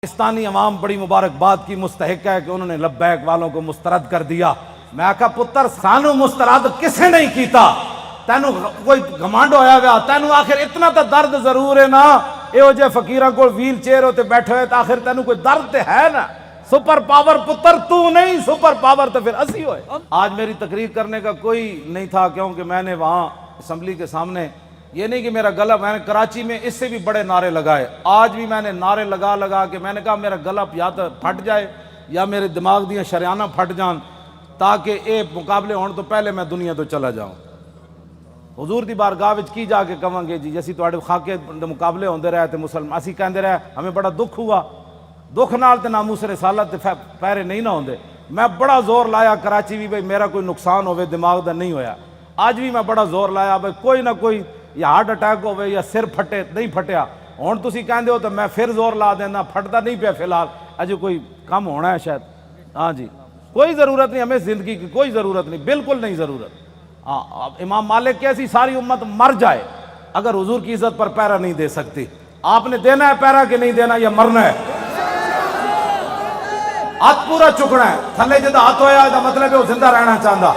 پاکستانی عوام بڑی مبارکباد کی مستحق ہے کہ انہوں نے لبیک والوں کو مسترد کر دیا۔ میں کہا پتر سانو مسترد کسے نہیں کیتا، تینو کوئی گھمنڈ ہویا ہوا، تینو آخر اتنا تا درد ضرور ہے نا، ایو جے فقیراں کو ویل چیئر ہوتے بیٹھے ہوئے، آخر تینو کوئی درد تے ہے نا۔ سپر پاور پتر تو نہیں، سپر پاور تو پھر اسی ہوئے۔ آج میری تقریر کرنے کا کوئی نہیں تھا، کیونکہ میں نے وہاں اسمبلی کے سامنے، یہ نہیں کہ میرا گلا، میں نے کراچی میں اس سے بھی بڑے نعرے لگائے، آج بھی میں نے نعرے لگا کے میں نے کہا میرا گلا یا تو پھٹ جائے یا میرے دماغ دیاں شریانہ پھٹ جان، تاکہ اے مقابلے ہون تو پہلے میں دنیا تو چلا جاؤں۔ حضور دی بارگاہ وچ کی جا کے کہاں گے جی اسی تواڈے خاکے مقابلے ہوندے رہے تے مسلمان اسی کہندے رہے ہمیں بڑا دکھ ہوا، دکھ نال تے ناموس رسالت تے پیرے نہیں نہ ہوندے۔ میں بڑا زور لایا کراچی بھی بھئی میرا کوئی نقصان ہوئے دماغ دا نہیں ہویا، آج بھی میں بڑا زور لایا بھئی کوئی نہ کوئی یا ہارٹ اٹیک ہوئے یا سر پھٹے، نہیں پھٹیا، ہون تسی کہندے ہو تو میں پھر زور لا دینا، پھٹتا نہیں پیا فی الحال، اجے کوئی کم ہونا ہے شاید۔ ہاں جی کوئی ضرورت نہیں، ہمیں زندگی کی کوئی ضرورت نہیں، بالکل نہیں ضرورت۔ امام مالک کیسی ساری امت مر جائے اگر حضور کی عزت پر پیرا نہیں دے سکتی۔ آپ نے دینا ہے پیرا کہ نہیں دینا، یا مرنا ہے؟ ہاتھ پورا چکنا ہے، تھلے جدہ ہاتھ ہویا ہے مطلب ہے وہ زندہ رہنا چاہتا۔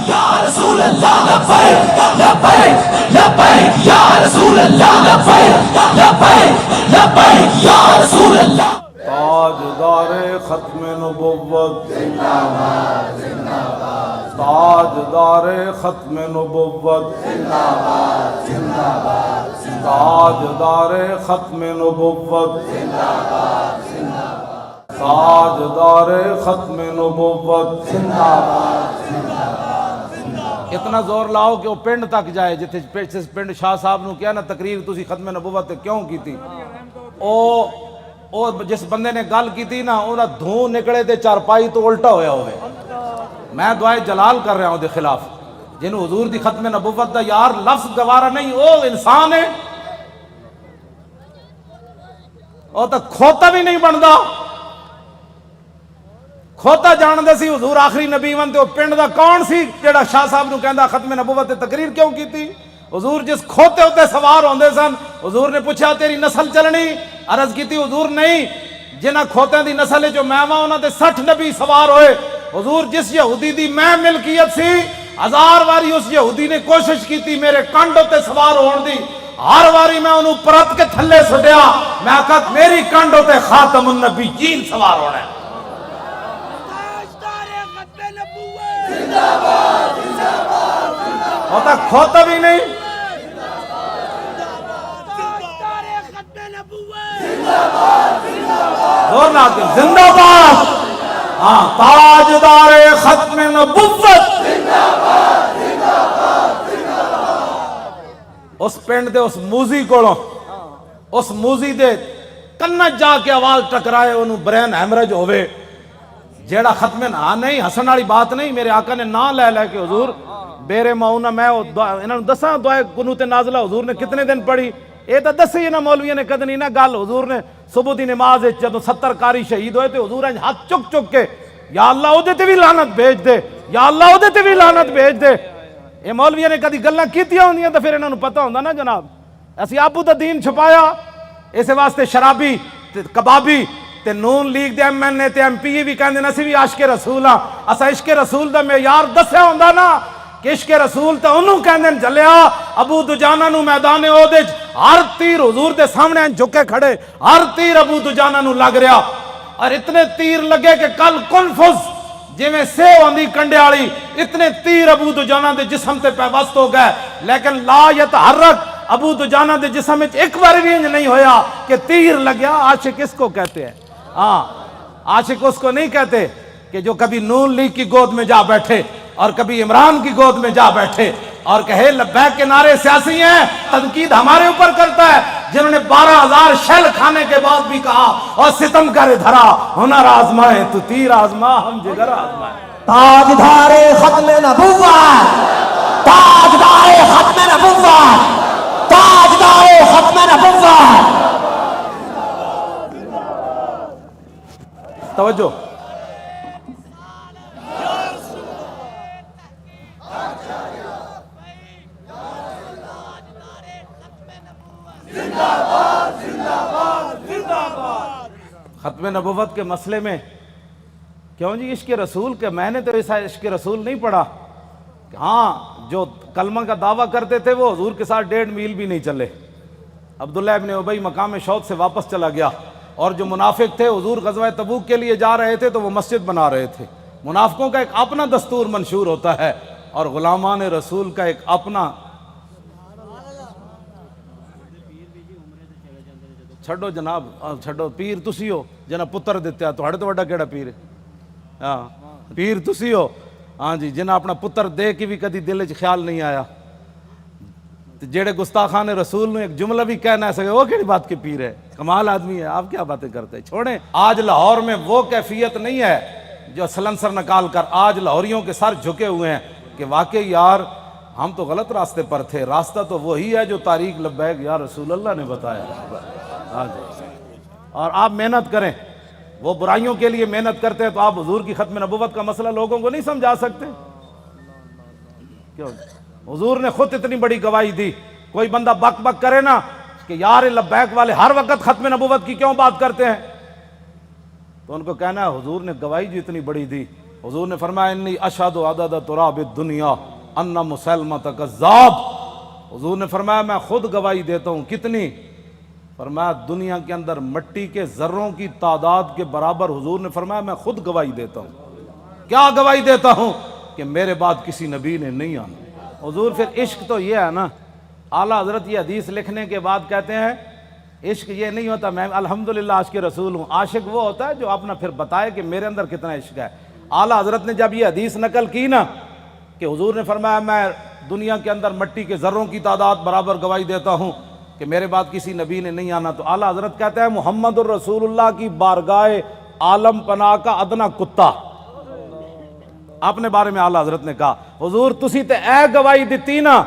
یا رسول اللہ لبیک لبیک لبیک یا رسول اللہ لبیک لبیک لبیک یا رسول اللہ۔ تاجدار ختم نبوت زندہ باد زندہ باد، تاجدار ختم نبوت زندہ باد زندہ باد، تاجدار ختم نبوت زندہ باد زندہ باد، تاجدار ختم نبوت زندہ باد زندہ باد۔ اتنا زور لاؤ کہ وہ پنڈ تک جائے، جتنے پنڈ شاہ صاحب نو کیا نا تقریر تسی ختم نبوت کیوں کی تھی، او جس بندے نے گل کی تھی نا انہاں دھوں نکلے تے چارپائی تو الٹا ہویا ہوئے۔ میں دعائے جلال کر رہا ہوں دے خلاف، جنہوں حضور دی ختم نبوت دا یار لفظ گوارا نہیں، او انسان ہے، او تا کھوتا بھی نہیں بندا، کھوتا جان دے سی حضور آخری نبی ون تے او پنڈ دا کون سی جڑا شاہ صاحب نو کہندا ختم نبوت تے تقریر کیوں کی تھی؟ حضور جس کھوتے ہوتے سوار ہوندے سن، حضور نے پوچھا تیری نسل چلنی؟ عرض کی تھی حضور نہیں، جنہ کھوتیں دی نسل جو میں وہاں انہاں دے 60 نبی سوار ہوئے۔ حضور جس یہودی دی میں ملکیت سی، 1000 واری اس یہودی نے کوشش کی تھی میرے کانڈ ہوتے سوار ہون دی، ہر واری میں انہوں پرت کے تھلے سٹیا، میں کہا میری کانڈ ہوتے خاتم النبیین سوار ہونا ہے۔ ہوتا کھوتا بھی نہیں، زور نہ آتے زندہ باد، ہاں تاجدار ختم نبوت، اس پنڈ دے اس موزی کوڑوں، اس موزی دے کنج جا کے آواز ٹکرائے انہوں برین ہیمرج ہوئے، جیڑا ختم نہ نہیں ہسن والی بات نہیں، میرے آقا نے نہ لے لے کے حضور بیرے ماؤنا میں انہوں نے دساں دعائے قنوت نازلہ حضور نے کتنے دن پڑھی، اے تا دسی نا مولویہ نے کدنی نا گل، حضور نے صبح دی نماز جدو 70 کاری شہید ہوئے تھے حضور نے ہاتھ چک چک کے یا اللہ او دے تے بھی لعنت بھیج دے، یا اللہ او دے تے بھی لعنت بھیج دے۔ اے مولویہ نے کدی گلاں کیتیاں ہوندیاں تے پھر انہاں نوں پتہ ہوندا نا جناب، اسی آپو دا دین چھپایا، اس واسطے شرابی تے کبابی تے نون لیگ دے ایم این اے تے ایم پی بھی کہندے اسی بھی عاشق رسول ہاں، اسا عشق رسول دا معیار دسیا ہوندا نا کہ عشق رسول تے انہوں کہندے جلیا ابو دجانہ نو میدان احد ہر تیر حضور دے سامنے جھکے کھڑے، ہر تیر ابو دجانہ نو لگ رہا، اور اتنے تیر لگے کہ کل کنفز جی میں سیو آندھی کنڈے آڑی، اتنے تیر ابو دجانہ دے جسم تے پیوست ہو گئے، لیکن لا یتحرک ابو دجانہ دے جسم میں ایک بار بھی نہیں ہویا کہ تیر لگیا۔ عاشق اس کو کہتے ہیں، ہاں عاشق اس کو نہیں کہتے کہ جو کبھی نون لیگ کی گود میں جا بیٹھے اور کبھی عمران کی گود میں جا بیٹھے اور کہے لبیک کے نعرے سیاسی ہیں، تنقید ہمارے اوپر کرتا ہے، جنہوں نے 12,000 شیل کھانے کے بعد بھی کہا اور ستم کرے دھرا ہنر آزمائے تو تیر آزما ہم جگر آزمائے۔ تاجدار ختم نبوت، تاجدار ختم نبوت، تاجدار ختم نبوت۔ توجہ، زندہ باد زندہ باد زندہ باد۔ ختم نبوت کے مسئلے میں کیوں جی عشق رسول کے، میں نے تو ایسا عشق رسول نہیں پڑھا. ہاں جو کلمہ کا دعویٰ کرتے تھے وہ حضور کے ساتھ 1.5 میل بھی نہیں چلے. عبداللہ ابن ابی مقام شوق سے واپس چلا گیا. اور جو منافق تھے حضور غزوہ تبوک کے لیے جا رہے تھے تو وہ مسجد بنا رہے تھے. منافقوں کا ایک اپنا دستور منشور ہوتا ہے اور غلامان رسول کا ایک اپنا. چھڈو جناب، چھڈو. پیر تسی ہو جنہ پتر دیتے تو ہڑے تو وڈا کیڑا پیر ہے؟ ہاں پیر تسی ہو ہاں جی، جنہ اپنا پتر دے کے بھی کدی دل چ خیال نہیں آیا. جیڑے گستاخان رسول نے ایک جملہ بھی کہہ نہ سکے وہ کیڑی بات کے پیر ہے؟ کمال آدمی ہے. آپ کیا باتیں کرتے ہیں؟ چھوڑیں. آج لاہور میں وہ کیفیت نہیں ہے جو سلنسر نکال کر آج لاہوریوں کے سر جھکے ہوئے ہیں کہ واقعی یار ہم تو غلط راستے پر تھے. راستہ تو وہی ہے جو طریق لبیک یا رسول اللہ نے بتایا. ہاں جی. اور آپ محنت کریں. وہ برائیوں کے لیے محنت کرتے ہیں تو آپ حضور کی ختم نبوت کا مسئلہ لوگوں کو نہیں سمجھا سکتے؟ کیوں؟ حضور نے خود اتنی بڑی گواہی دی. کوئی بندہ بک بک کرے نا کہ یار لبیک والے ہر وقت ختم نبوت کی کیوں بات کرتے ہیں، تو ان کو کہنا ہے حضور نے گواہی جو اتنی بڑی دی. حضور نے فرمایا انی اشہد عدد تراب الدنیا ان مسلمۃ کذاب. حضور نے فرمایا میں خود گواہی دیتا ہوں. کتنی؟ فرمایا دنیا کے اندر مٹی کے ذروں کی تعداد کے برابر. حضور نے فرمایا میں خود گواہی دیتا ہوں. کیا گواہی دیتا ہوں؟ کہ میرے بعد کسی نبی نے نہیں آنا. حضور پھر عشق تو یہ ہے نا، اعلیٰ حضرت یہ حدیث لکھنے کے بعد کہتے ہیں عشق یہ نہیں ہوتا میں الحمدللہ عاشق رسول ہوں. عاشق وہ ہوتا ہے جو اپنا پھر بتائے کہ میرے اندر کتنا عشق ہے. اعلیٰ حضرت نے جب یہ حدیث نقل کی نا کہ حضور نے فرمایا میں دنیا کے اندر مٹی کے ذروں کی تعداد برابر گواہی دیتا ہوں کہ میرے بعد کسی نبی نے نہیں آنا، تو اعلیٰ حضرت کہتے ہیں محمد الرسول اللہ کی بارگاہ عالم پناہ کا ادنا کتا. اپنے بارے میں اعلیٰ حضرت نے کہا حضور تسی تے اے گواہی دیتی نا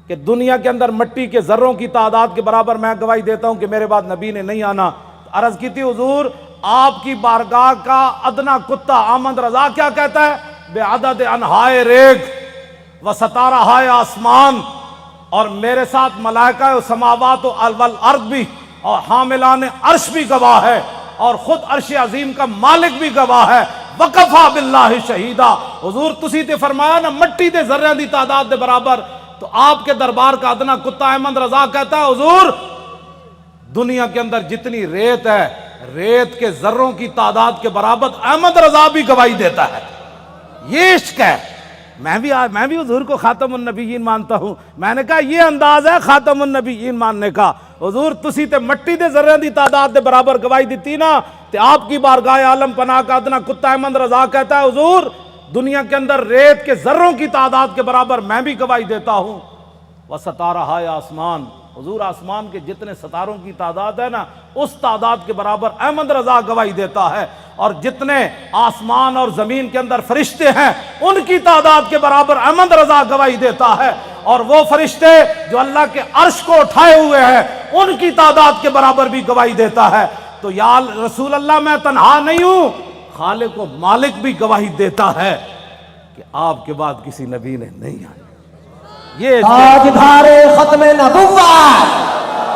کہ دنیا کے اندر مٹی کے ذروں کی تعداد کے برابر میں گواہی دیتا ہوں کہ میرے بعد نبی نے نہیں آنا. عرض کی تھی حضور آپ کی بارگاہ کا ادنا کتا احمد رضا کیا کہتا ہے؟ بے عدد انہائے ریگ و ستارہائے آسمان، اور میرے ساتھ ملائکہ و سماوات و والارض بھی اور حاملان عرش بھی گواہ ہے اور خود عرش عظیم کا مالک بھی گواہ ہے. وکفا باللہ شہیدہ. حضور تسی تے فرمایا نا مٹی دے ذریاں دی تعداد دے برابر، تو آپ کے دربار کا ادنا کتا احمد رضا کہتا ہے حضور دنیا کے اندر جتنی ریت ہے ریت کے ذروں کی تعداد کے برابر احمد رضا بھی گواہی دیتا ہے. یہ عشق ہے. میں بھی حضور کو خاتم النبیین مانتا ہوں. میں نے کہا یہ انداز ہے خاتم النبیین ماننے کا. حضور تسی تے مٹی دے ذریاں دی تعداد دے برابر گواہی دیتی نا تے آپ کی بارگاہ عالم پناہ کا ادنا کتا احمد رضا کہتا ہے حضور دنیا کے اندر ریت کے ذروں کی تعداد کے برابر میں بھی گواہی دیتا ہوں. وستارہائے آسمان، حضور آسمان کے جتنے ستاروں کی تعداد ہے نا اس تعداد کے برابر احمد رضا گواہی دیتا ہے. اور جتنے آسمان اور زمین کے اندر فرشتے ہیں ان کی تعداد کے برابر احمد رضا گواہی دیتا ہے. اور وہ فرشتے جو اللہ کے عرش کو اٹھائے ہوئے ہیں ان کی تعداد کے برابر بھی گواہی دیتا ہے. تو یا رسول اللہ میں تنہا نہیں ہوں، خالق و مالک بھی گواہی دیتا ہے کہ آپ کے بعد کسی نبی نے نہیں آنا. یہ تاجدار ختم نبوت،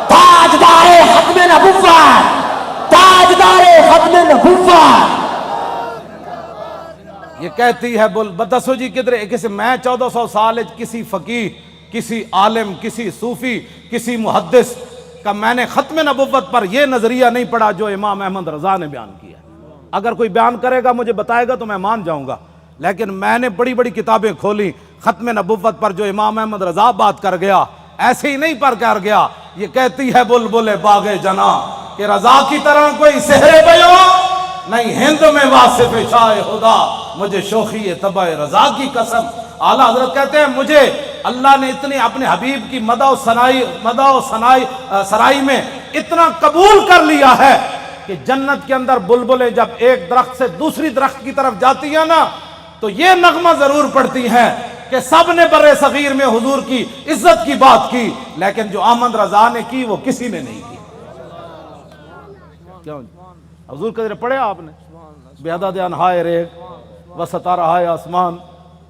تاجدار ختم نبوت، تاجدار ختم نبوت. یہ کہتی ہے بول بتسو جی کدھر کسی میں 1400 سال کسی فقیہ کسی عالم کسی صوفی کسی محدث کا میں نے ختم نبوت پر یہ نظریہ نہیں پڑھا جو امام احمد رضا نے بیان کیا. اگر کوئی بیان کرے گا مجھے بتائے گا تو میں مان جاؤں گا، لیکن میں نے بڑی بڑی کتابیں کھولی ختم نبوت پر جو امام احمد رضا بات کر گیا ایسے ہی نہیں پر کر گیا. یہ کہتی ہے بلبل باغ جنا کہ رضا کی طرح کوئی سحر بیوں نہیں ہند میں واصف شاہ خدا، مجھے شوخی طبع رضا کی قسم. اعلیٰ حضرت کہتے ہیں مجھے اللہ نے اتنی اپنے حبیب کی مدح و سرائی میں اتنا قبول کر لیا ہے کہ جنت کے اندر بلبلیں جب ایک درخت سے دوسری درخت کی طرف جاتی ہیں نا تو یہ نغمہ ضرور پڑتی ہیں کہ سب نے برے صغیر میں حضور کی عزت کی بات کی، لیکن جو احمد رضا نے کی وہ کسی نے نہیں کی. کیوں حضور قدر پڑھے آپ نے بے عدد انہائے ریگ و ستارہائے آسمان،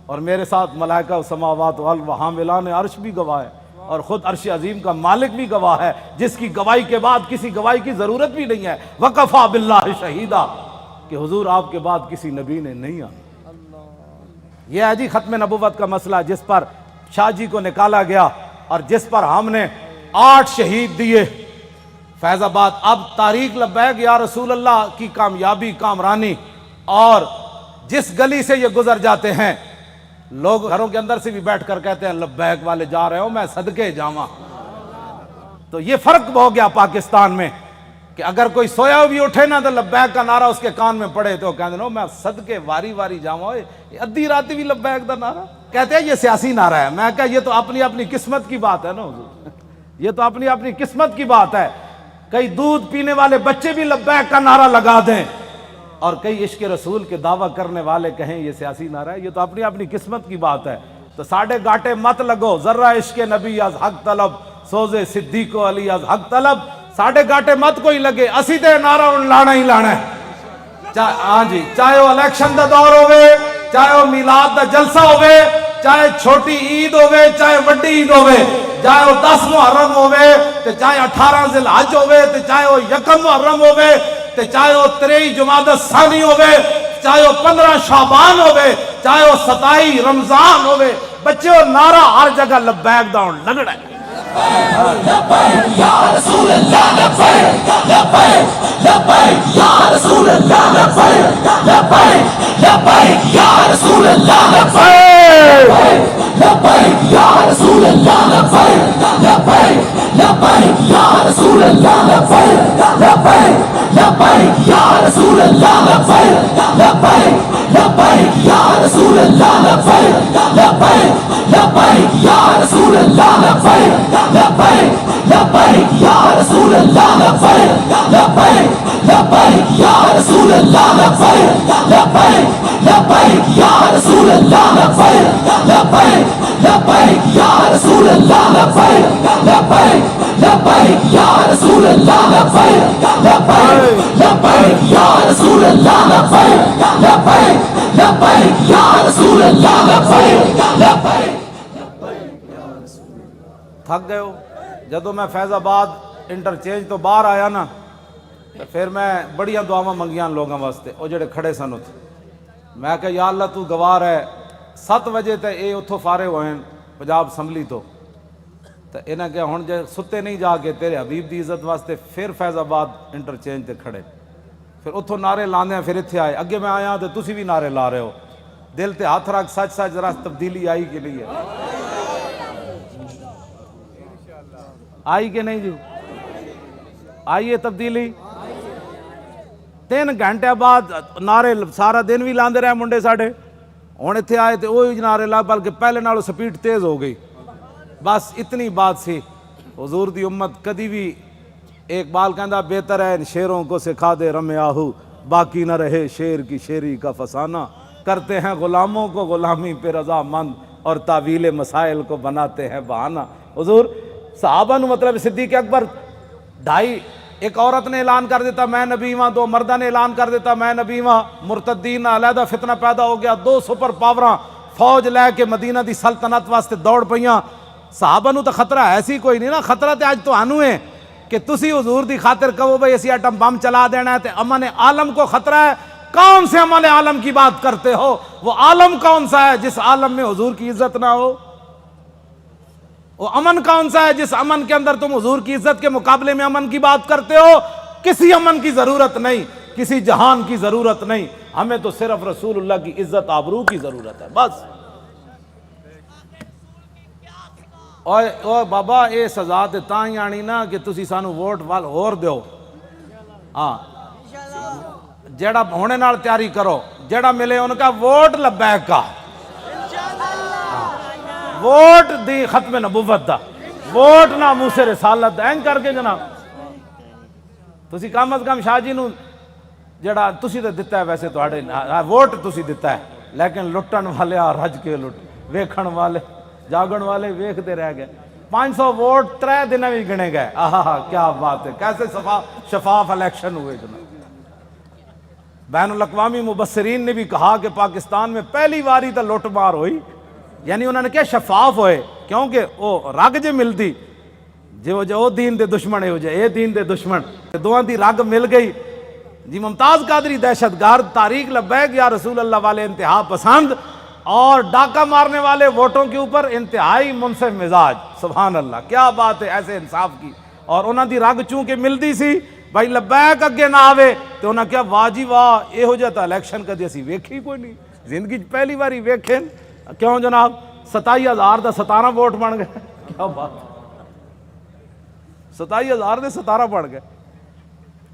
اور میرے ساتھ ملائکہ و سماوات و حاملان عرش بھی گواہ ہے. اور خود عرش عظیم کا مالک بھی گواہ ہے، جس کی گواہی کے بعد کسی گواہی کی ضرورت بھی نہیں ہے، وَقَفَى بِاللَّهِ شَهِيدًا، کہ حضور آپ کے بعد کسی نبی نے نہیں آنا۔ یہ ہے جی ختم نبوت کا مسئلہ، جس پر شاہ جی کو نکالا گیا اور جس پر ہم نے 8 شہید دیے فیض آباد۔ اب تاریخ لبیک یا رسول اللہ کی کامیابی کامرانی، اور جس گلی سے یہ گزر جاتے ہیں لوگ گھروں کے اندر سے بھی بیٹھ کر کہتے ہیں لبیک والے جا رہے ہو، میں صدقے جاواں۔ تو یہ فرق ہو گیا پاکستان میں کہ اگر کوئی سویا بھی اٹھے نا تو لبیک کا نعرہ اس کے کان میں پڑے تو کہتے ہیں میں صدقے واری واری جاواں، ادھی رات بھی لبیک دا نعرہ کہتے ہیں یہ سیاسی نعرہ ہے۔ میں کہا یہ تو اپنی اپنی قسمت کی بات ہے نا حضور، یہ تو اپنی اپنی قسمت کی بات ہے۔ کئی دودھ پینے والے بچے بھی لبیک کا نعرہ لگا دیں اور کئی عشق رسول کے دعویٰ کرنے والے کہیں یہ سیاسی نعرہ ہے، یہ تو اپنی اپنی قسمت کی بات ہے۔ تو ساڑھے گاٹے مت لگو، ذرہ عشق نبی از حق طلب، سوزے صدیق و علی از حق طلب، ساڑھے گاٹے مت کوئی لگے، اسی تے نعرہ ان لانا ہی لانا ہے۔ ہاں جی، چاہے وہ الیکشن دا دور ہوئے، چاہے وہ میلاد دا جلسہ ہوئے، چاہے چھوٹی عید ہوئے چاہے وڈی عید ہوئے، چاہے وہ 10 محرم ہوئے تے چاہے 18 ذی الحج ہوئے تے چاہے وہ 1 محرم ہوئے تے چاہے وہ 23 جمادی الثانی ہوئے، چاہے وہ 15 شعبان ہوئے، چاہے وہ 27 رمضان ہوئے، بچے وہ نعرہ ہر جگہ لبیک دا ہون لگڑا ہے۔ لبیک یا رسول اللہ، لبیک لبیک لبیک یا رسول اللہ، لبیک لبیک لبیک یا رسول اللہ، لبیک لبیک یا رسول اللہ، لبیک لبیک لبیک یا رسول اللہ، لبیک لبیک لبیک یا رسول اللہ، لبیک لبیک لبیک یا رسول اللہ، لبیک لبیک لبیک یا رسول اللہ، لبیک لبیک لبیک یا رسول اللہ، لبیک لبیک لبیک یا رسول اللہ، لبیک لبیک لبیک یا رسول اللہ، لبیک لبیک لبیک یا رسول اللہ، لبیک لبیک لبیک یا رسول اللہ، لبیک لبیک لبیک یا رسول اللہ، لبیک لبیک لبیک یا رسول اللہ، لبیک لبیک۔ تھک گئے ہو؟ جدو میں فیض آباد انٹرچینج تو باہر آیا نا تو پھر میں بڑیاں دعاواں منگیاں لوگوں واسطے، وہ جڑے کھڑے سن اتھے، میں کہ یا اللہ تو گواہ ہے 7 بجے تے اے اتھوں فارغ ہوئے پنجاب اسمبلی تو انہیں کہ ہن جے ستے نہیں جا کے تیرے حبیب دی عزت واسطے پھر فیض آباد انٹرچینج تے کھڑے، پھر اتھوں نعرے لاندے ہیں، پھر اتھے آئے، اگے میں آیا تو تسی بھی نعرے لا رہے ہو، دل تے ہاتھ رکھ، سچ سچ ذرا تبدیلی آئی کہ نہیں ہے؟ آئی کہ نہیں جی؟ آئی ہے تبدیلی؟ 3 گھنٹے بعد نعرے سارا دن بھی لاندے رہے منڈے ساڑھے، ہن اتھے آئے تے وہی نعرے لا، بلکہ پہلے نالوں سپیڈ تیز ہو گئی۔ بس اتنی بات سی، حضور دی امت کدی بھی، ایک بال کہندا بہتر ہے ان شیروں کو سکھا دے رم آہو، باقی نہ رہے شیر کی شیری کا فسانہ، کرتے ہیں غلاموں کو غلامی پہ رضا مند اور تعویل مسائل کو بناتے ہیں بہانہ۔ حضور صحابہ نو مطلب صدیق اکبر 2.5، ایک عورت نے اعلان کر دیتا میں نبی ہاں، 2 مردہ نے اعلان کر دیتا میں نبی ہاں، مرتدین علیحدہ فتنہ پیدا ہو گیا، 2 سپر پاوراں فوج لے کے مدینہ دی سلطنت واسطے دوڑ پئیاں۔ صحابہ نو تو خطرہ ایسی کوئی نہیں نا، خطرہ تے آج تو آنو ہے کہ تسی حضور دی خاطر کہو بھئی اسی ایٹم بم چلا دینا ہے، تے امن عالم کو خطرہ ہے۔ کون سے امن عالم کی بات کرتے ہو؟ وہ عالم کون سا ہے جس عالم میں حضور کی عزت نہ ہو؟ وہ امن کون سا ہے جس امن کے اندر تم حضور کی عزت کے مقابلے میں امن کی بات کرتے ہو؟ کسی امن کی ضرورت نہیں، کسی جہان کی ضرورت نہیں، ہمیں تو صرف رسول اللہ کی عزت آبرو کی ضرورت ہے بس۔ اوہ بابا اے سزا تے تاں ہی آنی نا کہ تسی سانو ووٹ وال ہور دیو، ہاں جیڑا ہونے نال تیاری کرو، جیڑا ملے ان کا ووٹ لبیک کا، ووٹ دی ختم نبوت دا، ووٹ نہ موسیٰ رسالت دا، این کر کے جناب تسی کم از کم شاہ جی نو جڑا تسی تے دتا ہے، ویسے تو ووٹ تسی دتا ہے، لیکن لٹن والے رج کے لٹ، ویکھن والے جاگن والے ویکھتے رہ گئے۔ 500 ووٹ 3 دن بھی گنے گئے، آہا کیا بات ہے، کیسے شفاف الیکشن ہوئے جناب۔ بین الاقوامی مبصرین نے بھی کہا کہ پاکستان میں پہلی واری تا لوٹ مار ہوئی یعنی انہوں نے کیا شفاف ہوئے، کیونکہ وہ رگ جے ملتی جو دین دے دشمن ہے ہو جائے اے دین دے دشمن دوہاں دی رگ مل گئی جی۔ ممتاز قادری دہشت گرد، تحریک لبیک یا رسول اللہ والے انتہا پسند، اور ڈاکہ مارنے والے ووٹوں کے اوپر انتہائی منصف مزاج۔ سبحان اللہ، کیا بات ہے ایسے انصاف کی۔ اور انہاں دی رگ چونکہ ملتی سی بھائی لبیک اگے نہ آوے تو انہاں کیا واہ جی واہ یہو جہا الیکشن کدی اسی ویکھی کوئی نہیں، زندگی پہلی باری ویکھیں۔ کیوں جناب 27,000 دا 17 ووٹ بن گئے، کیا بات، 27,000 دے 17 بن گئے۔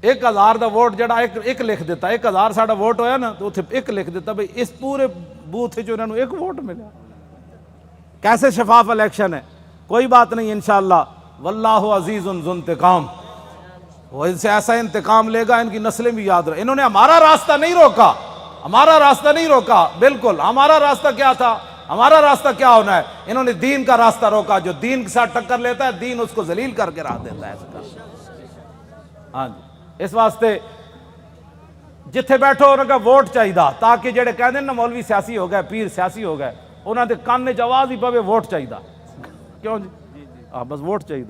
1,000 دا ووٹ جڑا ایک لکھ دیتا، 1,000 ساڑا ووٹ ہویا نا تو اتنے ایک لکھ دیتا بھئی اس پورے بوتھ جو انہوں نے ایک ووٹ ملا۔ کیسے شفاف الیکشن ہے، کوئی بات نہیں انشاءاللہ، واللہ عزیز ذو انتقام، وہ ان سے ایسا انتقام لے گا ان کی نسلیں بھی یاد رہے۔ انہوں نے ہمارا راستہ نہیں روکا، ہمارا راستہ نہیں روکا، بالکل ہمارا راستہ کیا تھا، ہمارا راستہ کیا ہونا ہے، انہوں نے دین کا راستہ روکا۔ جو دین کے ساتھ ٹکر لیتا ہے دین اس کو ذلیل کر کے رکھ دیتا ہے۔ ہاں جی، اس واسطے جتھے بیٹھو انہوں کا ووٹ چاہیے تاکہ جڑے کہتے ہیں نا مولوی سیاسی ہو گئے، پیر سیاسی ہو گئے، انہوں نے کان وچ آواز ہی پوے ووٹ چاہیے۔ کیوں جی؟ ہاں بس ووٹ چاہیے۔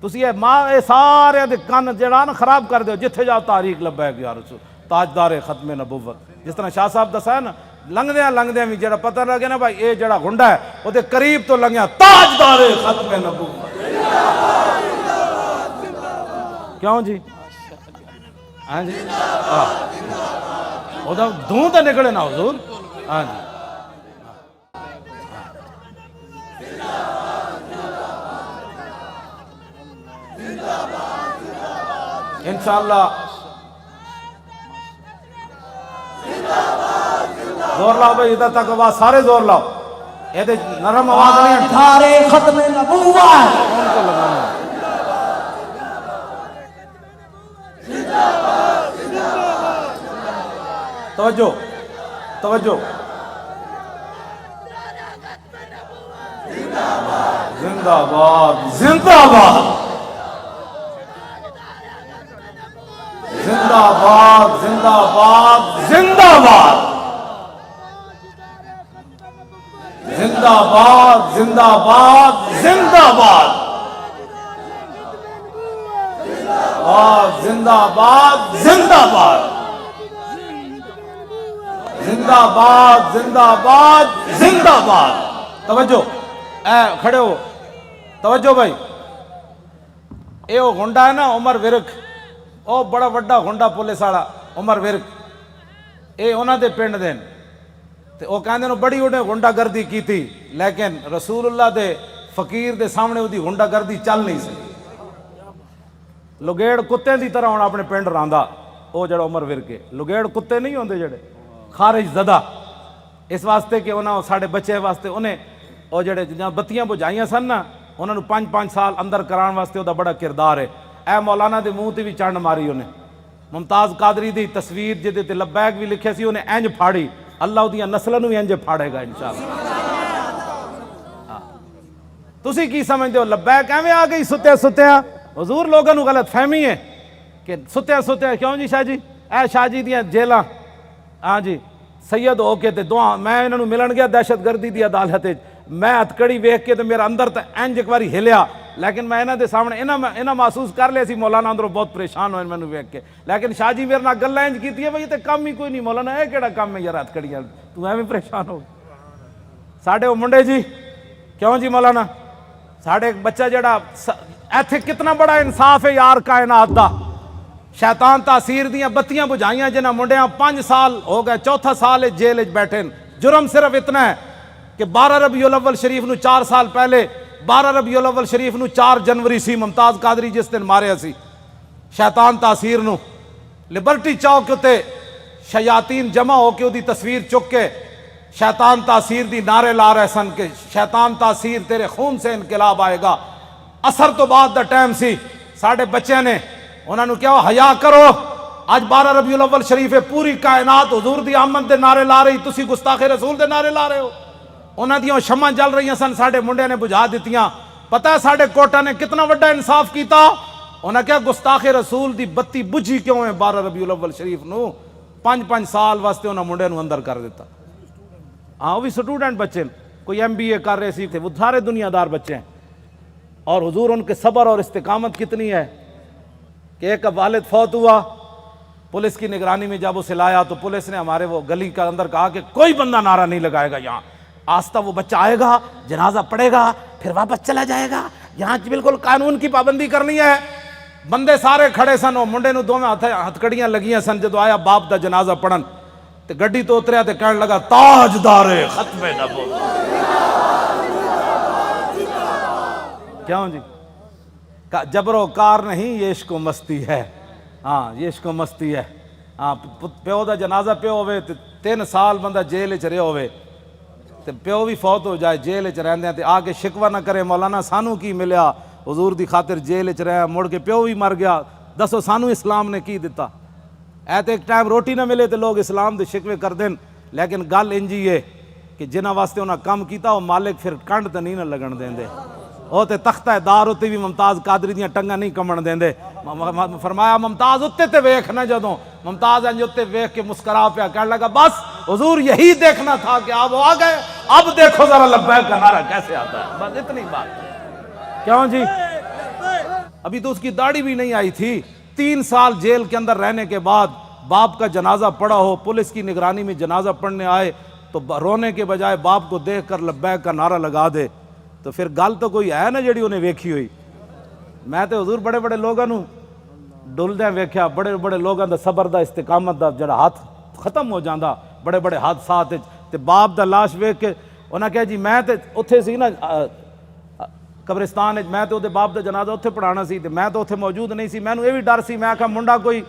تسی یہ سارے دے کان جڑا نا خراب کر دیو، جتھے جاؤ تحریک لبیک یا رسول، تاجدار ختم نبوت، جس طرح شاہ صاحب دسا ہے نا، لنگدیاں بھی جڑا پتہ لگے نا بھائی اے جڑا گنڈا ہے وہ دے قریب تو لنگیا تاجدار ختم نبوت۔ کیوں جی؟ ہاں جی، وہ دھوں تو نکلے نا حضور۔ ہاں جی، انشاءاللہ زور لاؤ بھائی، ادھر تک آواز سارے زور لاؤ، یہ دے نرم آواز نہیں ہے، تاجدار ختم نبوت، کون کو لگانا ہے؟ توجہ توجہ، زندہ باد زندہ باد زندہ باد زندہ باد زندہ باد زندہ باد زندہ باد زندہ باد زندہ باد زندہ باد زندہ باد زندہ باد زندہ باد۔ توجہ، اے کھڑے ہو، توجہ بھائی، اے وہ گنڈا ہے نا عمر ورک، او بڑا وڈا گنڈا پولیس والا عمر ورک، اے انہاں دے پنڈ دین تے او کہندے نے بڑی انہیں گنڈا گردی کیتی، لیکن رسول اللہ دے فقیر دے سامنے اودی گنڈا گردی چل نہیں سکی۔ لگیڑ کتے دی طرح ہونا اپنے پنڈ راندا، او جڑا عمر ورک ہے، لگیڑ کتے نہیں ہوندے جڑے خارج زدہ، اس واسطے کہ انہاں ساڑھے بچے واسطے انہیں او جڑے بتیاں بجھائیاں سن نا انہاں نو 5 سال اندر کران واسطے او دا بڑا کردار ہے۔ اے مولانا دے منہ تے بھی چنڈ ماری انہیں، ممتاز قادری دی تصویر جدے تے لبیک بھی لکھے سی انہیں انج پھاڑی، اللہ دیاں نسلوں بھی انج پھاڑے گا انشاءاللہ۔ تسی کی سمجھتے ہو لبیک ایویں آ گئی ستیا حضور لوگوں نو غلط فہمی ہے کہ ستیا کیوں جی شاہ جی، اے شاہ جی دیاں جیلاں، ہاں جی سید ہو کے تے دعا میں انہوں ملن گیا دہشت گردی دی عدالت، میں ہتکڑی ویکھ کے تے میرا اندر تے انج ایک باری ہلیا، لیکن میں انہاں دے سامنے انہاں محسوس کر لیا سی مولانا اندروں بہت پریشان ہوئے مینوں ویکھ کے، لیکن شاہ جی میرے نال گلاں انج کیتی ہے بھئی تے کم ہی کوئی نہیں مولانا، اے کیڑا کم ہے یار ہتکڑیاں، تو ایویں پریشان ہو ساڈے او منڈے جی، کیوں جی مولانا ساڈے ایک بچہ جڑا ایتھے کتنا بڑا انصاف ہے یار کائنات دا، شیطان تاثیر دیاں بتیاں بجھائیاں جنہاں منڈیاں 5 سال ہو گئے، چوتھا سال جیل وچ بیٹھے، جرم صرف اتنا ہے کہ 12 ربیع الاول شریف نو 4 سال پہلے 12 ربیع الاول شریف نو 4 جنوری سی ممتاز قادری جس دن ماریا سی شیطان تاثیر نو، لبرٹی چوک تے شیاطین جمع ہو کے دی تصویر چک کے شیطان تاثیر دی نعرے لا رہے سن کہ شیطان تاثیر تیرے خون سے انقلاب آئے گا۔ اثر تو بعد دا ٹائم سی، ساڑھے بچے نے انہوں نے کیا حیا کرو، آج 12 ربیع الاول شریف ہے، پوری کائنات حضور دی آمد دے نعرے لا رہی، تسی گستاخ رسول دے نعرے لا رہے ہو۔ انہاں دیاں شمع جل رہی سن، ساڑھے منڈے نے بجھا دیتیاں۔ پتہ ہے ساڑھے کوٹا نے کتنا وڈا انصاف کیتا، انہاں کیا گستاخ رسول دی بتی بجھی کیوں ہے 12 ربیع الاول شریف نو 5 سال واسطے انہاں منڈے نو اندر کر دیتا۔ ہاں وہ بھی سٹوڈنٹ بچے، کوئی MBA کر رہے سی تھے، وہ سارے دنیا دار بچے ہیں. اور حضور ان کے صبر اور استقامت کتنی ہے کہ ایک والد فوت ہوا، پولیس کی نگرانی میں جب اسے لایا تو پولیس نے ہمارے وہ گلی کے اندر کہا کہ کوئی بندہ نعرہ نہیں لگائے گا یہاں. آستہ وہ بچہ آئے گا، جنازہ پڑے گا، پھر واپس چلا جائے گا. یہاں بالکل قانون کی پابندی کرنی ہے. بندے سارے کھڑے سن، وہ منڈے نو دوویں ہتھکڑیاں لگیاں سن. جدو آیا باپ دا جنازہ پڑھن تے گڈی تو اتریا تے کہنے لگا تاجدار ختم نبوت. کیوں جی؟ جبر و کار نہیں، یہ عشق و مستی ہے. ہاں یہ عشق و مستی ہے. ہاں پیو دا جنازہ پیو ہوئے تے 3 سال بندہ جیل چ رہیا ہوئے تے پیو بھی فوت ہو جائے جیل چ رہندے تے آ کے شکوہ نہ کرے مولانا سانو کی ملیا، حضور دی خاطر جیل چ رہیا، مڑ کے پیو بھی مر گیا. دسو سانو اسلام نے کی دیتا؟ اے تے ایک ٹائم روٹی نہ ملے تے لوگ اسلام دے شکوے کر دین. لیکن گل انجی ہے کہ جنہاں واسطے انہاں کم کیتا وہ مالک پھر کنڈ تے نہیں نہ لگن دیندے. وہ تے تختہ دار اتے بھی ممتاز قادری دیاں ٹنگاں نہیں کمن دیندے. فرمایا ممتاز اتے تے ویکھ نہ، جدوں ممتاز انج اتے ویکھ کے مسکرا پیا کہنے لگا بس حضور یہی دیکھنا تھا کہ آپ آ گئے، اب دیکھو ذرا لبیک کا نعرہ کیسے آتا ہے. بس اتنی بات. کیوں جی؟ ابھی تو اس کی داڑھی بھی نہیں آئی تھی. 3 سال جیل کے اندر رہنے کے بعد باپ کا جنازہ پڑا ہو، پولیس کی نگرانی میں جنازہ پڑھنے آئے تو رونے کے بجائے باپ کو دیکھ کر لبیک کا نعرہ لگا دے تو پھر گل تو کوئی ہے نا جڑی انہیں ویکھی ہوئی. میں تے حضور بڑے بڑے لوگاں نو ڈلدیاں ویکھیا، بڑے بڑے لوگاں دا صبر دا استقامت دا جڑا ہاتھ ختم ہو جاندا بڑے بڑے حادثات تے باپ دا لاش ویکھ کے انہاں کہا جی میں تے اتھے سی نا قبرستان میں تے باپ دا جنازہ اتھے پڑھانا سی تے میں تو اتھے موجود نہیں سی. مینوں یہ بھی ڈر سی، میں کہا منڈا کوئی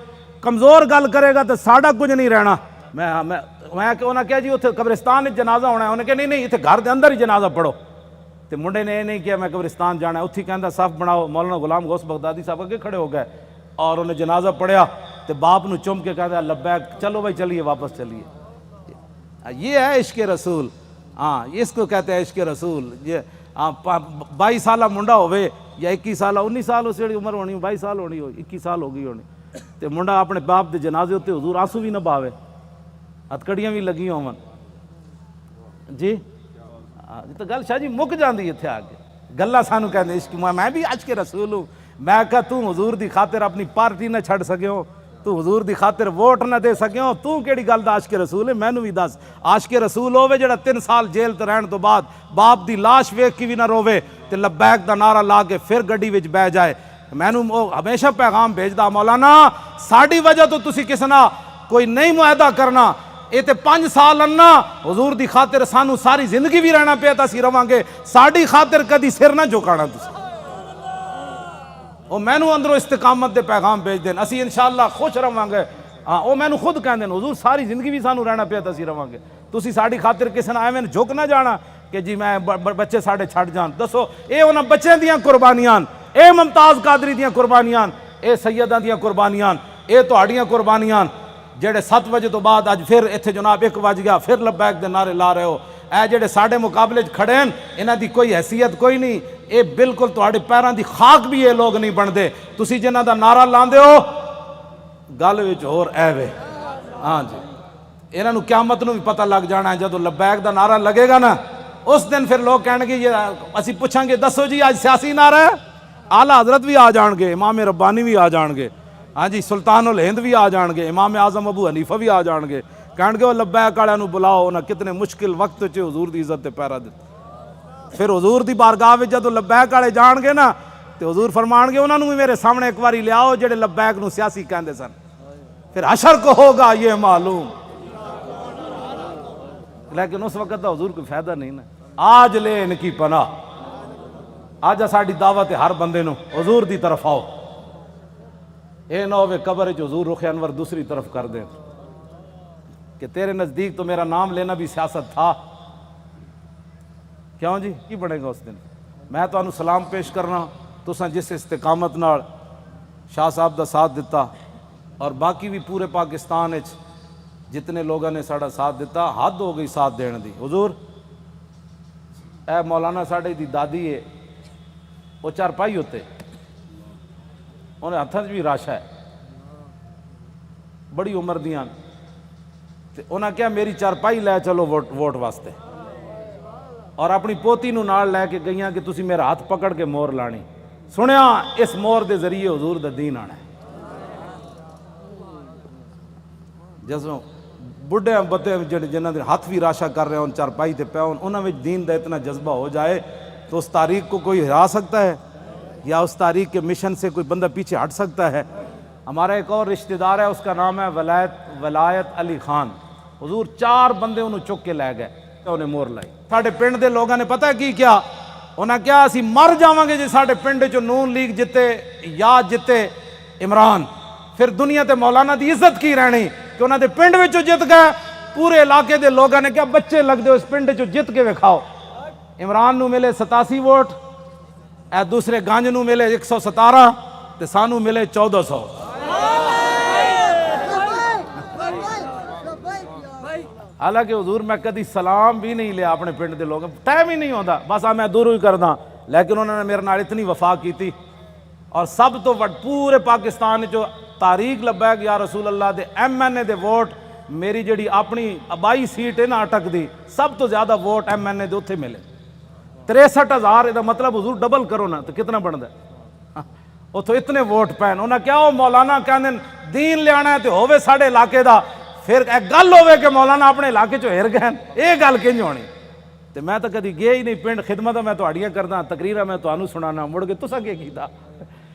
کمزور گل کرے گا تو ساڈا کچھ نہیں رہنا. میں کہ انہاں کہا جی اتھے قبرستان جنازہ ہونا ہے. انہیں کہا نہیں اتھے گھر دے اندر ہی جنازہ پڑھو. تے منڈے نے یہ نہیں کیا میں قبرستان جانا ہے. اتھی کہندا صف بناؤ. مولانا غلام غوث بغدادی صاحب اگے کھڑے ہو گئے اور انہیں جنازہ پڑھیا تے باپ نو چم کے کہتا لبیک، چلو بھائی چلیے واپس چلیے. یہ ہے عشق رسول. ہاں اس کو کہتے ہیں عشق رسول. یہ 22 سالہ منڈا ہوئے یا 21 سالہ 19 سال اس جڑی عمر ہونی 22 سال ہونی ہو 21 سال ہو گئی ہونی تے منڈا اپنے باپ دے جنازے ہوتے حضور آنسو بھی نہ باوے، ہتھکڑیاں بھی لگی ہون. جی تو گل شاہ جی مک جاندی اتھے آ کے گلاں سانو کہندے عشق. میں بھی عشق رسول ہوں. میں کہا تو حضور دی خاطر اپنی پارٹی نہ چھڑ سکیو، تو حضور دی خاطر ووٹ نہ دے سکیو، تو کیڑی گل دا عاشق رسول ہے؟ مینوں بھی دس. عاشق رسول ہوے جڑا 3 سال جیل تے رہن تو بعد باپ دی لاش ویکھ کے بھی نہ روے تے لبیک دا نعرہ لا کے پھر گڈی وچ بہ جائے. مینوں ہمیشہ پیغام بھیجدا مولانا ساڈی وجہ تو تسی کس نہ کوئی نہیں معاہدہ کرنا. یہ تے 5 سال انا حضور دی خاطر سانو ساری زندگی بھی رہنا پیا تسی رواں گے، ساڈی خاطر کدی سر نہ جھکانا تسی. وہ مینوں اندروں استقامت دے پیغام بھیج دین، اسی انشاءاللہ خوش رواں گے. ہاں وہ مینوں خود کہندے حضور ساری زندگی بھی سانو رہنا پیا تسی رواں گے، تسی ساڈی خاطر کسے نہ ایویں جھک نہ جانا کہ جی میں بچے ساڈے چھڈ جان. دسو اے انہاں بچیاں دیاں قربانیاں، اے ممتاز قادری دیاں قربانیاں، اے سیداں دیاں قربانیاں، اے تہاڈیاں قربانیاں جڑے 7 بجے تو بعد اج پھر اتھے جناب 1 بج گیا پھر لبیک دے نعرے لا رہے ہو. اے جڑے ساڈے مقابلے کھڑے ہیں انہاں دی کوئی حیثیت کوئی نہیں. اے بالکل تہاڈے پیراں دی خاک بھی یہ لوگ نہیں بنتے. تسی جنہاں دا نعرہ لاندے ہو گل وچ ہور ایوے. ہاں جی انہاں نو قیامت نو بھی پتہ لگ جانا ہے جدو لبیک دا نعرہ لگے گا نا اس دن پھر لوگ کہنے گے یہ اسی پوچھیں گے دسو جی آج سیاسی نعرہ ہے، اعلیٰ حضرت بھی آ جان گے، امام ربانی بھی آ جان گے، ہاں جی سلطان الہند بھی آ جان گے، امام اعظم ابو حنیفہ بھی آ جان گے. کہن گے وہ لبیک والے نو بلاؤ انہاں کتنے مشکل وقت چ حضور دی عزت تے پیرا دتے. پھر حضور دی بارگاہ وچ جدو لبیک والے جان گے نا تے حضور فرمان گے انہاں نو بھی میرے سامنے ایک باری لیاؤ جڑے لبیک نو سیاسی کہندے سن. پھر حشر کو ہوگا یہ معلوم. لیکن اس وقت دا حضور کوئی فائدہ نہیں نا. آج لے ان کی پناہ. آج ساڈی دعوت ہے ہر بندے نو حضور دی طرف آؤ. اے نہ ہوے قبر وچ حضور رخ انور دوسری طرف کر دیں کہ تیرے نزدیک تو میرا نام لینا بھی سیاست تھا. کیوں جی کی بنے گا اس دن؟ میں تو انہوں سلام پیش کرنا تساں جس استقامت نال شاہ صاحب دا ساتھ دیتا اور باقی بھی پورے پاکستان وچ جتنے لوگوں نے ساڑا ساتھ دیتا حد ہو گئی ساتھ دین دی. حضور اے مولانا ساڑے دی دادی ہے وہ چارپائی ہوتے انہیں ہتھاں بھی راشا ہے بڑی عمر دیاں تے انہاں کیا میری چارپائی لے چلو ووٹ واسطے. اور اپنی پوتی نو نال لے کے گئیاں کہ تسی میرا ہاتھ پکڑ کے مور لانی. سنیا اس مور دے ذریعے حضور دا دین آنا ہے. جسوں بڑھے بتے جنہ دے ہاتھ بھی راشا کر رہے ہوں چارپائی تے پہ ہوں انہاں وچ دین دا اتنا جذبہ ہو جائے تو اس تاریخ کو کوئی ہرا سکتا ہے یا اس تاریخ کے مشن سے کوئی بندہ پیچھے ہٹ سکتا ہے؟ ہمارا ایک اور رشتہ دار ہے، اس کا نام ہے ولایت علی خان. حضور 4 بندے انہوں چک کے لے گئے، انہیں مور لائی. ساڈے پنڈ دے لوگاں نے پتہ کی کیا؟ انہاں کیا اسی مر جاواں گے جی ساڈے پنڈ چ نون لیگ جتے یا جتے عمران، پھر دنیا تے مولانا دی عزت کی رہنی کہ انہاں دے پنڈ وچوں جت گئے. پورے علاقے دے لوگاں نے کیا بچے لگ دے اس پنڈ چوں جت کے وکھاؤ. عمران نو ملے 87 ووٹ، اے دوسرے گانج نو ملے 117 تے سانو ملے 1400. حالانکہ حضور میں کدی سلام بھی نہیں لیا اپنے پنڈ دے لوگوں، ٹائم ہی نہیں ہوتا، بس میں دوروں ہی کردا. لیکن انہوں نے میرے نال اتنی وفا کی تھی. اور سب تو پورے پاکستان جو تاریخ لبیک یا رسول اللہ دے ایم این اے دے ووٹ، میری جڑی اپنی آبائی سیٹ ہے نا اٹک دی، سب تو زیادہ ووٹ ایم این اے دے اتھے ملے 63,000. یہ مطلب حضور ڈبل کرو نا تو کتنا بنتا ہے؟ اتھو اتنے ووٹ پین. انہاں کیا ہو مولانا کہندے دین لیانا ہے تو ہووے ساڈے علاقے دا، پھر ایک گل ہوئے کہ مولانا اپنے علاقے چو ہر گئے، یہ گل کنج ہونی؟ تو میں تو کدی گیا ہی نہیں پنڈ. خدمت میں تہاڈیاں کردا، تقریراں میں تانوں سنانا، مڑ کے تساں کی کیتا؟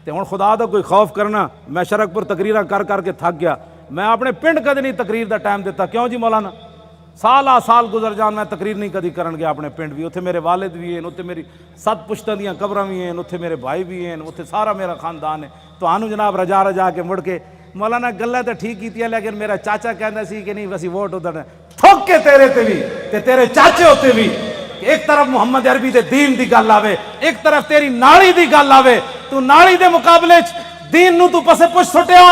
تے ہن خدا دا کوئی خوف کرنا. میں شرک پور تقریراں کر کے تھک گیا. میں اپنے پنڈ کدی نہیں تقریر دا ٹائم دیتا. کیوں جی مولانا؟ سال گزر جان میں تقریر نہیں کدی کرن گیا اپنے پنڈ بھی. اتھے میرے والد بھی ہیں، اتھے میری 7 پشتاں دیاں قبراں بھی ہیں، اتھے میرے بھائی بھی ہیں، اتھے سارا میرا خاندان ہے. تانوں جناب رجا کے مڑ کے مولانا گلاں تے ٹھیک کیتیاں، لیکن میرا چاچا کہندا سی کہ نہیں وسی ووٹ ادھر تھوک کے تیرے تے بھی تے تیرے چاچے ہوتے بھی. ایک طرف محمد عربی دے دین دی گل آوے، ایک طرف تیری نالی دی گل آوے، تو نالی دے مقابلے دین نو تو پسے پچھ سٹیا.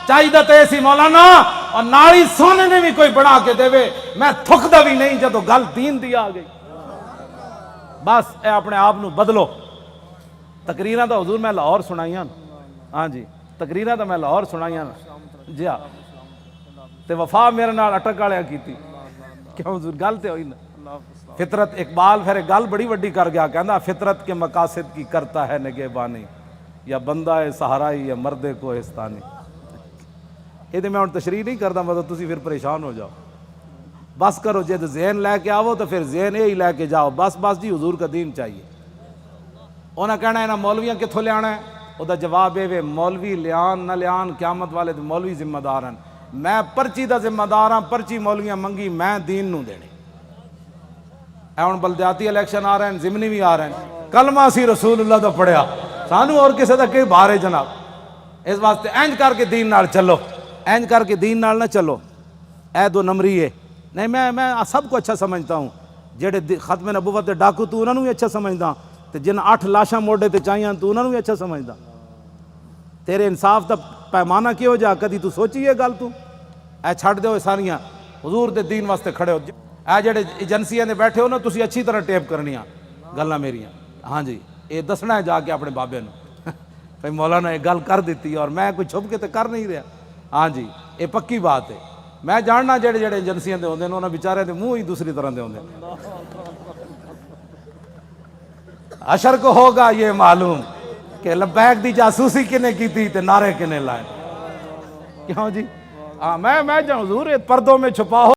چاہیے تے سی مولانا اور نالی سونے نے بھی کوئی بنا کے دے. میں تھکدا بھی نہیں جدو گل دین دی آ گئی. بس اے اپنے آپ نو بدلو. تقریراں تو حضور میں لاہور سنائیاں، ہاں جی تقریراں تو میں لاہور سنائیاں جی ہاں. تے وفا میرے نال اٹک والے کیتی. کیوں حضور گل تے ہوئی نا. فطرت اقبال پھر ایک گل بڑی وڈی کر گیا، کہندا فطرت کے مقاصد کی کرتا ہے نگہبانی، یا بندہ ہے صحرائی یا مرد کوہستانی. یہ میں ہوں تشریح نہیں کرتا، مطلب تسی پھر پریشان ہو جاؤ. بس کرو جد ذہن لے کے آؤ تو پھر ذہن یہی لے کے جاؤ. بس جی حضور کا دین چاہیے. انہیں کہنا ہے نا مولویاں کتوں لیا ہے؟ وہ جواب یہ مولوی لیان نہ لیان قیامت والے تو مولوی ذمہ دار ہیں. میں پرچی دا ذمہ دار ہاں، پرچی مولویاں منگی میں دین نو دینی. اے ہن بلدیاتی الیکشن آ رہے ہیں، ضمنی بھی آ رہے ہیں، کلمہ سی رسول اللہ دا پڑھیا، سانو اور کسی دا کہ بارے جناب. اس واسطے اینج کر کے دین نال چلو، اینج کر کے دین نال نہ چلو. اے 2 نمبری ہے نہیں. میں سب کو اچھا سمجھتا ہوں. جڑے ختم نبوت دے ڈاکو تو انہوں نے بھی اچھا سمجھدا، تے جن 8 لاشاں موڈے تے چاہیاں تو انہوں نے بھی اچھا سمجھدا. تیرے انصاف دا پیمانہ کی ہو جا کدی تو سوچی یہ گل؟ تو اے چھڑ دیو ساریاں، حضور دے دین واسطے کھڑے ہو. اے جڑے ایجنسیاں دے بیٹھے ہو نا، تسی اچھی طرح ٹیپ کرنیاں گلاں میریاں. ہاں جی یہ دسنا ہے جا کے اپنے بابے نو بھائی مولانا یہ گل کر دیتی اور میں کوئی چھپ کے تے کر نہیں رہا. ہاں جی یہ پکی بات ہے. میں جاننا جڑے ایجنسیاں دے ہوندے نے انہاں بیچارے دے منہ ہی دوسری طرح دے ہوندے. حشر کو ہوگا یہ معلوم کہ لبیک دی جاسوسی کنے کی تھی تے نعرے کنے لائے. کیوں جی؟ میں حضور پردوں میں چھپا ہو